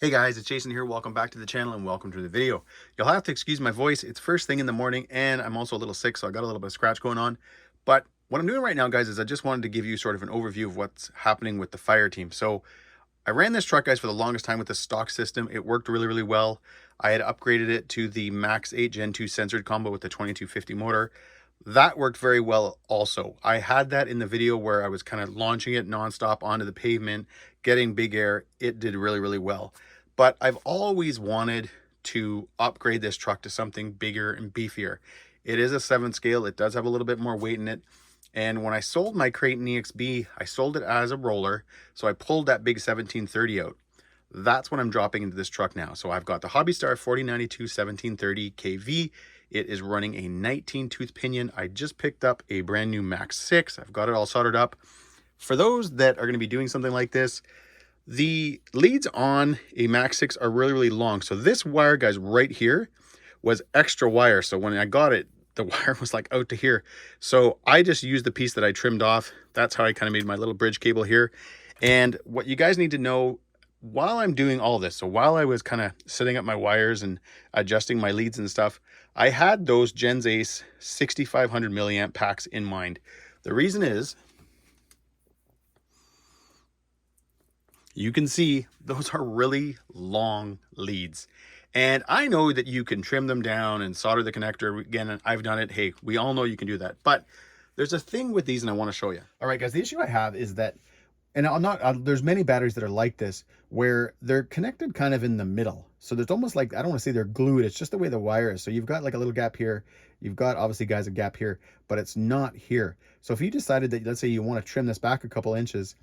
Hey guys, it's Jason here. Welcome back to the channel and welcome to the video. You'll have to excuse my voice. It's first thing in the morning and I'm also a little sick, so I got a little bit of scratch going on. But what I'm doing right now, guys, is I just wanted to give you sort of an overview of what's happening with the Fireteam. So I ran this truck, guys, for the longest time with the stock system. It worked really, really well. I had upgraded it to the Max 8 Gen 2 censored combo with the 2250 motor. That worked very well also. I had that in the video where I was kind of launching it nonstop onto the pavement, getting big air. It did really, really well. But I've always wanted to upgrade this truck to something bigger and beefier. It is a 7 scale. It does have a little bit more weight in it. And when I sold my Creighton EXB, I sold it as a roller. So I pulled that big 1730 out. That's what I'm dropping into this truck now. So I've got the Hobbystar 4092 1730 KV. It is running a 19 tooth pinion. I just picked up a brand new Max 6. I've got it all soldered up. For those that are going to be doing something like this, the leads on a Max 6 are really, really long. So this wire, guys, right here was extra wire. So when I got it, the wire was like out to here. So I just used the piece that I trimmed off. That's how I kind of made my little bridge cable here. And what you guys need to know while I'm doing all this, so while I was kind of setting up my wires and adjusting my leads and stuff, I had those Gens Ace 6500 milliamp packs in mind. The reason is, you can see those are really long leads. And I know that you can trim them down and solder the connector. Again, I've done it. Hey, we all know you can do that. But there's a thing with these and I want to show you. All right, guys, the issue I have is that, and there's many batteries that are like this, where they're connected kind of in the middle. So there's almost like, I don't want to say they're glued. It's just the way the wire is. So you've got like a little gap here. You've got, obviously, guys, a gap here, but it's not here. So if you decided that, let's say you want to trim this back a couple inches,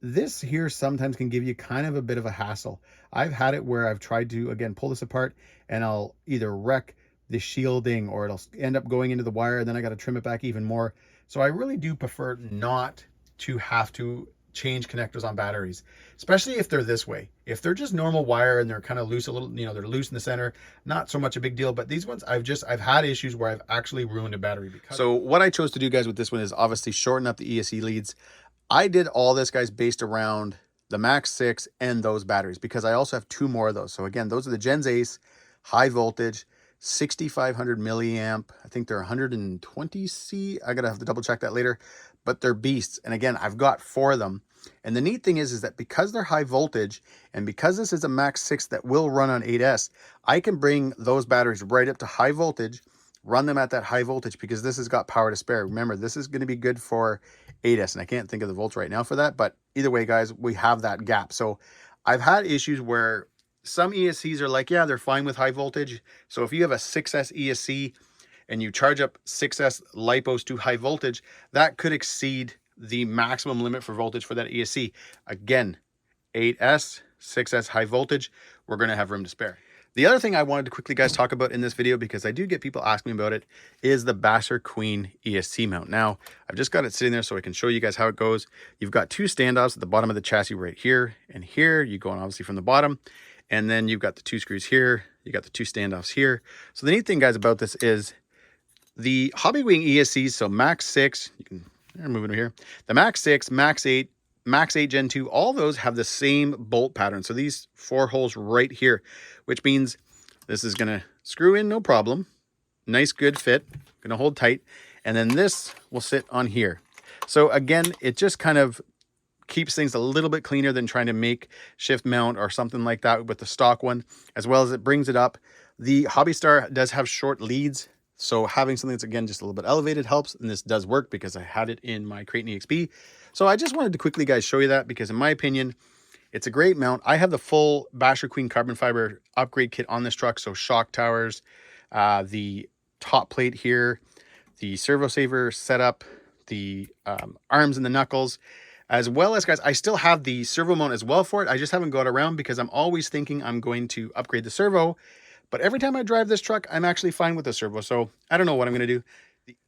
this here sometimes can give you kind of a bit of a hassle. I've had it where I've tried to, again, pull this apart and I'll either wreck the shielding or it'll end up going into the wire and then I got to trim it back even more. So I really do prefer not to have to change connectors on batteries, especially if they're this way. If they're just normal wire and they're kind of loose a little, you know, they're loose in the center, not so much a big deal. But these ones, I've had issues where I've actually ruined a battery because. So what I chose to do, guys, with this one is obviously shorten up the ESC leads. I did all this, guys, based around the Max 6 and those batteries because I also have 2 more of those. So again, those are the Gens Ace high voltage 6500 milliamp. I think they're 120C. I gotta have to double check that later, but they're beasts. And again, I've got 4 of them. And the neat thing is that because they're high voltage and because this is a Max 6 that will run on 8S, I can bring those batteries right up to high voltage, run them at that high voltage because this has got power to spare. Remember, this is going to be good for 8S, and I can't think of the volts right now for that, but either way, guys, we have that gap. So I've had issues where some ESCs are like, yeah, they're fine with high voltage. So if you have a 6S ESC and you charge up 6S LiPos to high voltage, that could exceed the maximum limit for voltage for that ESC. Again, 8S, 6S high voltage, we're going to have room to spare. The other thing I wanted to quickly, guys, talk about in this video, because I do get people asking me about it, is the Basher Queen ESC mount. Now, I've just got it sitting there so I can show you guys how it goes. You've got 2 standoffs at the bottom of the chassis right here and here. You go on obviously from the bottom, and then you've got the 2 screws here. You got the 2 standoffs here. So the neat thing, guys, about this is the Hobbywing ESCs, so Max 6, you can move it here, the Max 6, Max 8, Max 8 Gen 2, all those have the same bolt pattern. So these 4 holes right here, which means this is going to screw in no problem. Nice, good fit. Going to hold tight. And then this will sit on here. So again, it just kind of keeps things a little bit cleaner than trying to make shift mount or something like that with the stock one, as well as it brings it up. The Hobbystar does have short leads. So having something that's, again, just a little bit elevated helps. And this does work because I had it in my Creighton EXB. So I just wanted to quickly, guys, show you that because in my opinion, it's a great mount. I have the full Basher Queen carbon fiber upgrade kit on this truck. So shock towers, the top plate here, the servo saver setup, the arms and the knuckles, as well as, guys, I still have the servo mount as well for it. I just haven't got around because I'm always thinking I'm going to upgrade the servo. But every time I drive this truck, I'm actually fine with the servo. So I don't know what I'm going to do.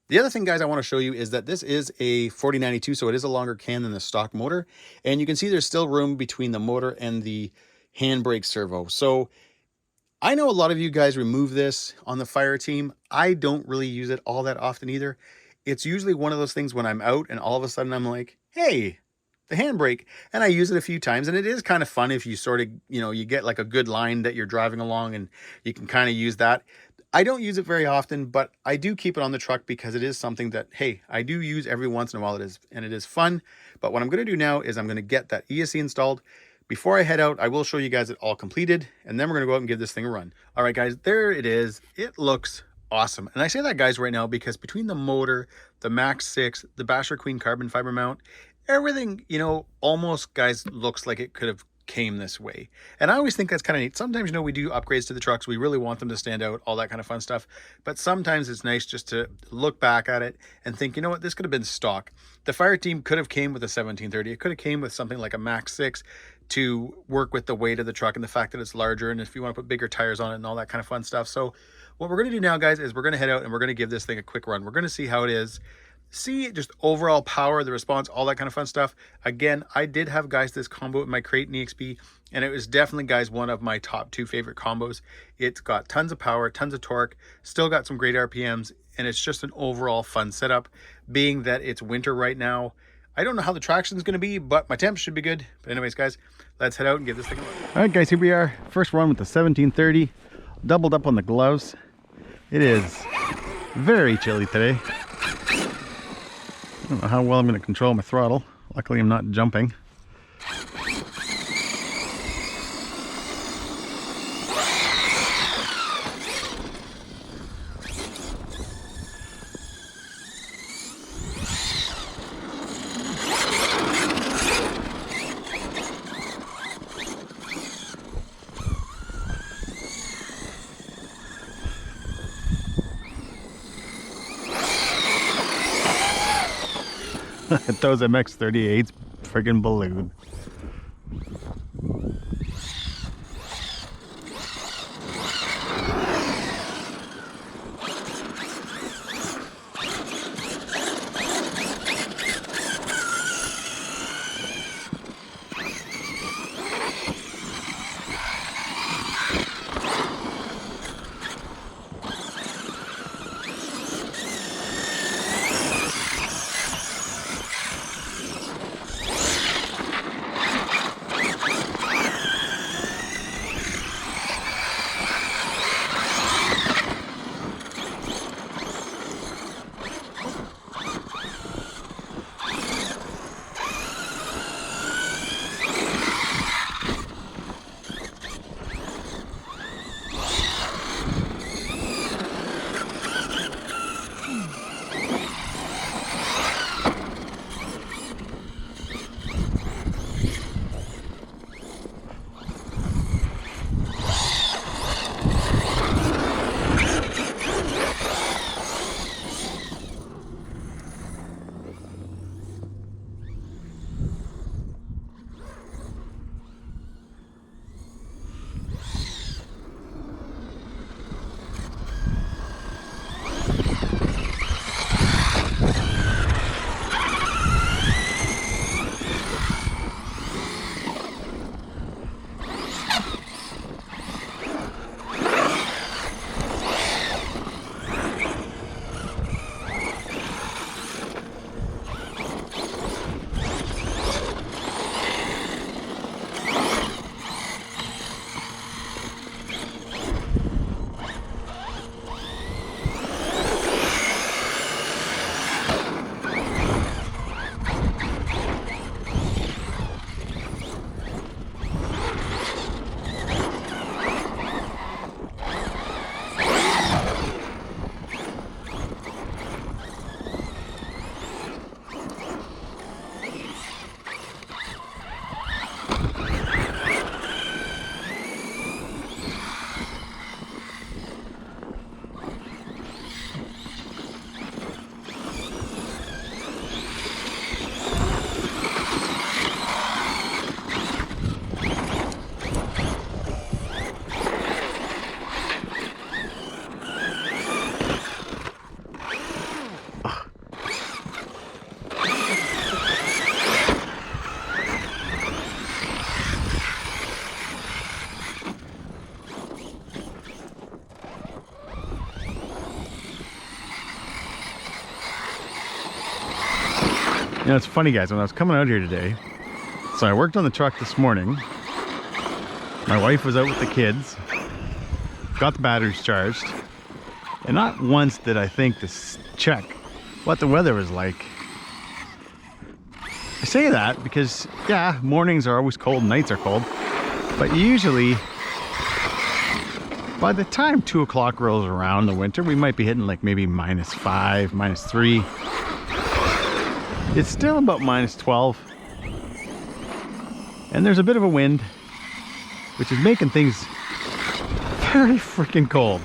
The other thing, guys, I want to show you is that this is a 4092, so it is a longer can than the stock motor. And you can see there's still room between the motor and the handbrake servo. So I know a lot of you guys remove this on the Fireteam. I don't really use it all that often either. It's usually one of those things when I'm out and all of a sudden I'm like, hey, the handbrake, and I use it a few times, and it is kind of fun if you sort of, you get like a good line that you're driving along and you can kind of use that. I don't use it very often, but I do keep it on the truck because it is something that, hey, I do use every once in a while. And it is fun. But what I'm going to do now is I'm going to get that ESC installed. Before I head out, I will show you guys it all completed, and then we're going to go out and give this thing a run. All right, guys, there it is. It looks awesome. And I say that, guys, right now because between the motor, the Max 6, the Basher Queen carbon fiber mount, everything, almost, guys, looks like it could have came this way. And I always think that's kind of neat. Sometimes, we do upgrades to the trucks. We really want them to stand out, all that kind of fun stuff. But sometimes it's nice just to look back at it and think, you know what, this could have been stock. The Fireteam could have came with a 1730. It could have came with something like a Max 6 to work with the weight of the truck and the fact that it's larger, and if you want to put bigger tires on it and all that kind of fun stuff. So what we're going to do now, guys, is we're going to head out and we're going to give this thing a quick run. We're going to see how it is. See just overall power, the response, all that kind of fun stuff. Again, I did have, guys, this combo in my Crate and EXP, and it was definitely, guys, one of my top 2 favorite combos. It's got tons of power, tons of torque, still got some great RPMs, and it's just an overall fun setup. Being that it's winter right now, I don't know how the traction is going to be, but my temps should be good. But anyways, guys, let's head out and give this thing a run. All right, guys, here we are. First run with the 1730. Doubled up on the gloves. It is very chilly today. I don't know how well I'm going to control my throttle. Luckily, I'm not jumping. Those MX-38's friggin' balloon. You know, it's funny, guys, when I was coming out here today, So I worked on the truck this morning. My wife was out with the kids, got the batteries charged, and not once did I think to check what the weather was like. I say that because, yeah, mornings are always cold, nights are cold, but usually by the time 2 o'clock rolls around in the winter, we might be hitting like maybe -5, -3. It's still about -12. And there's a bit of a wind, which is making things very freaking cold.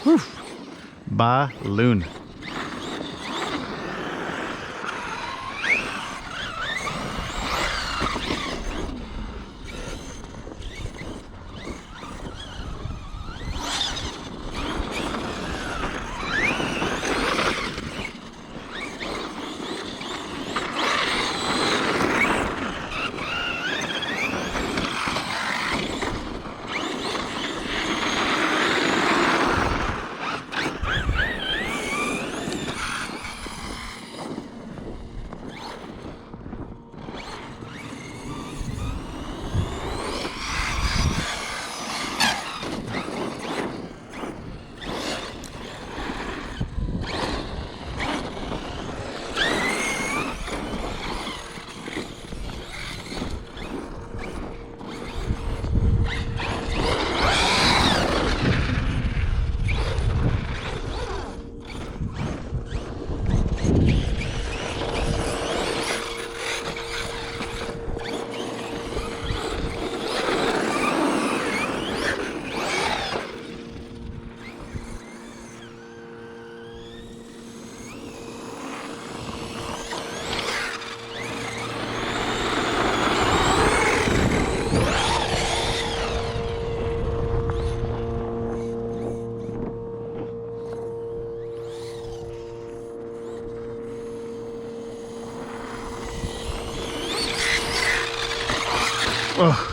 Whew. Balloon. Ugh.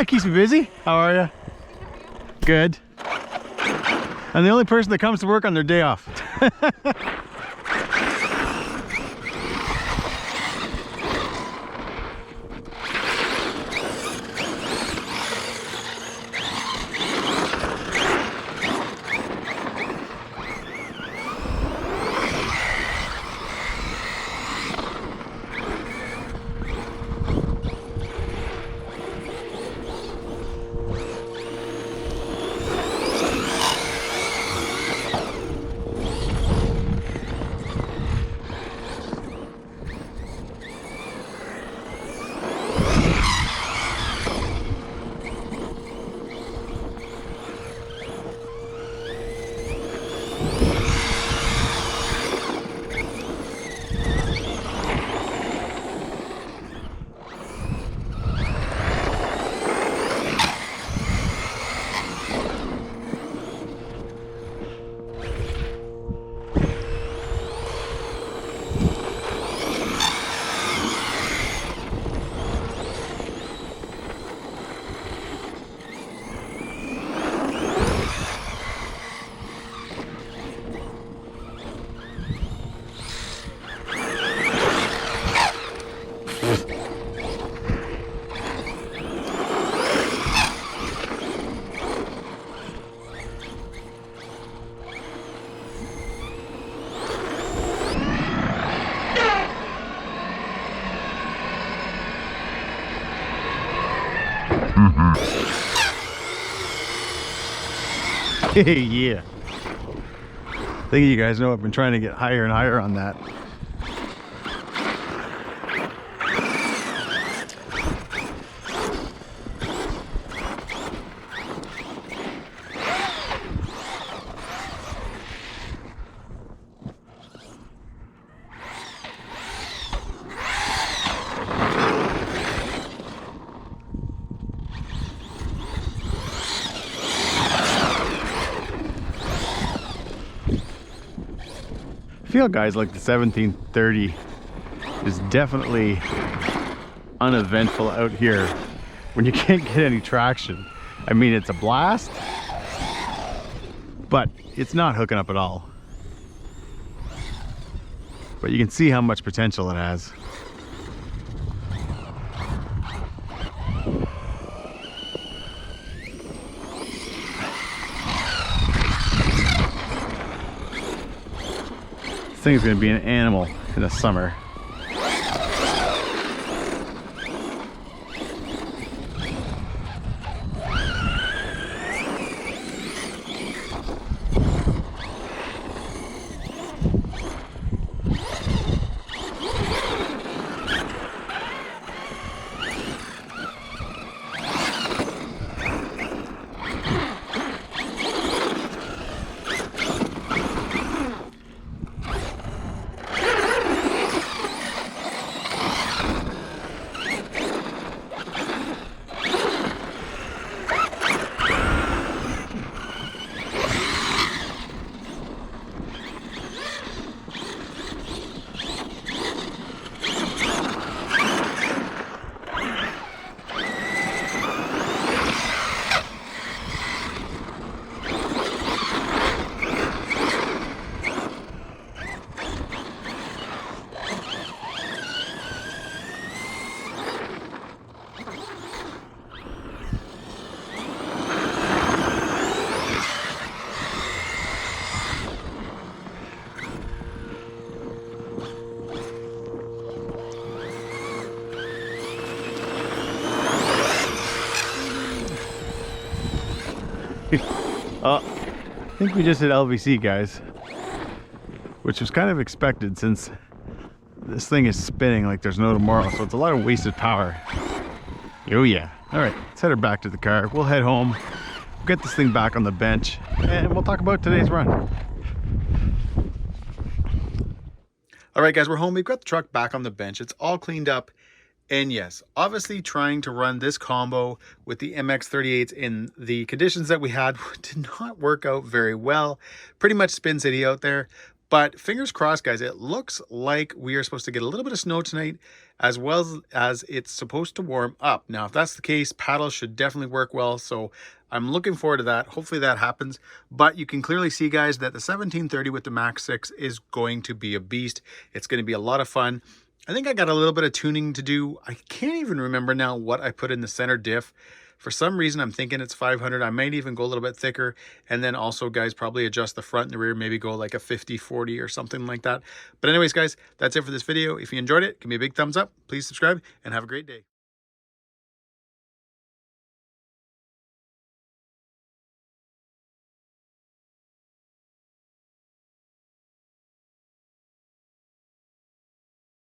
It keeps me busy. How are you? Good. I'm the only person that comes to work on their day off. Yeah. I think you guys know I've been trying to get higher and higher on that. I feel, guys, like the 1730 is definitely uneventful out here when you can't get any traction. I mean, it's a blast, but it's not hooking up at all. But you can see how much potential it has. This thing is going to be an animal in the summer. I think we just hit LVC, guys, which was kind of expected since this thing is spinning like there's no tomorrow, so it's a lot of wasted power. Oh yeah. All right, let's head her back to the car. We'll head home, we'll get this thing back on the bench, and we'll talk about today's run. All right, guys, we're home. We've got the truck back on the bench. It's all cleaned up. And yes, obviously trying to run this combo with the MX-38s in the conditions that we had did not work out very well. Pretty much Spin City out there. But fingers crossed, guys, it looks like we are supposed to get a little bit of snow tonight, as well as it's supposed to warm up. Now, if that's the case, paddles should definitely work well. So I'm looking forward to that. Hopefully that happens. But you can clearly see, guys, that the 1730 with the Max 6 is going to be a beast. It's going to be a lot of fun. I think I got a little bit of tuning to do. I can't even remember now what I put in the center diff. For some reason, I'm thinking it's 500. I might even go a little bit thicker. And then also, guys, probably adjust the front and the rear, maybe go like a 50-40 or something like that. But anyways, guys, that's it for this video. If you enjoyed it, give me a big thumbs up. Please subscribe and have a great day.